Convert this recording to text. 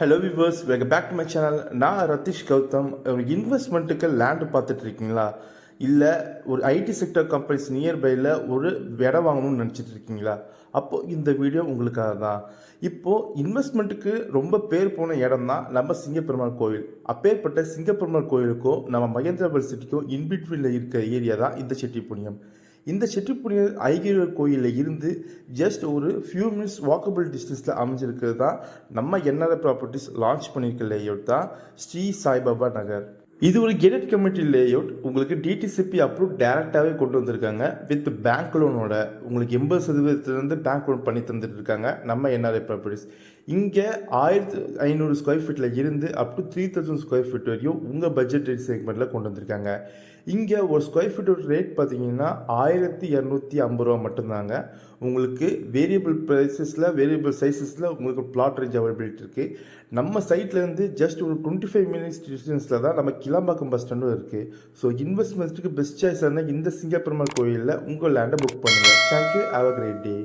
Hello viewers welcome back to my channel. நான் ரத்தீஷ் கௌதம். ஒரு இன்வெஸ்ட்மெண்ட்டுக்கு land பார்த்துட்டு இருக்கீங்களா? இல்லை ஒரு ஐடி செக்டர் கம்பெனிஸ் நியர்பையில் ஒரு இடம் வாங்கணும்னு நினச்சிட்டு இருக்கீங்களா? அப்போது இந்த வீடியோ உங்களுக்காக தான். இப்போது இன்வெஸ்ட்மெண்ட்டுக்கு ரொம்ப பேர் போன இடம் தான் நம்ம சிங்கப்பெருமாள் கோயில். அப்பேற்பட்ட சிங்கப்பெருமாள் கோயிலுக்கும் நம்ம மகேந்திரபுரம் சிட்டிக்கும் இன்பிட்வீனில் இருக்கிற ஏரியா தான் இந்த செட்டிப்புணியம். இந்த செட்டிப்புணியம் ஐகியர் கோயிலில் இருந்து ஜஸ்ட் ஒரு ஃபியூ மினிட்ஸ் வாக்கபிள் டிஸ்டன்ஸில் அமைஞ்சிருக்கிறது தான் நம்ம என்ஆர்ஐ ப்ராப்பர்ட்டிஸ் லான்ச் பண்ணியிருக்க லேஅவுட் தான் ஸ்ரீ சாய்பாபா நகர். இது ஒரு கேட்டட் கம்யூனிட்டி லேஅவுட். உங்களுக்கு டிடிசிபி அப்ரூவ் டேரெக்டாகவே கொண்டு வந்திருக்காங்க. வித் பேங்க் லோனோட உங்களுக்கு 80% பேங்க் லோன் பண்ணி தந்துட்டு இருக்காங்க நம்ம என்ஆர்ஐ ப்ராப்பர்ட்டிஸ். இங்கே 1500 ஸ்கொயர் ஃபீட்டில் இருந்து அப் டு 3000 ஸ்கொயர் ஃபீட் வரையும் உங்கள் பட்ஜெட் ரேட் செக்மெண்ட்டில் கொண்டு வந்திருக்காங்க. இங்கே ஒரு ஸ்கொயர் ஃபீட்டோட ரேட் பார்த்தீங்கன்னா 1250 ரூபா மட்டும்தாங்க. உங்களுக்கு வேரியபிள் ப்ரைஸஸில் வேரியபிள் சைஸஸில் உங்களுக்கு பிளாட் ரேஞ்ச் அவைலபிலிட்டி இருக்குது. நம்ம சைட்லேருந்து ஜஸ்ட் ஒரு 25 மினிட்ஸ் டிஸ்டன்ஸில் தான் நம்ம கிளாம்பாக்கம் பஸ் ஸ்டாண்டும் இருக்குது. ஸோ இன்வெஸ்ட்மெண்ட்டுக்கு பெஸ்ட் சாய்ஸாக இருந்தால் இந்த சிங்கப்பெருமாள் கோயிலில் உங்கள் லேண்டை புக் பண்ணுங்கள். Thank you. Have a great day.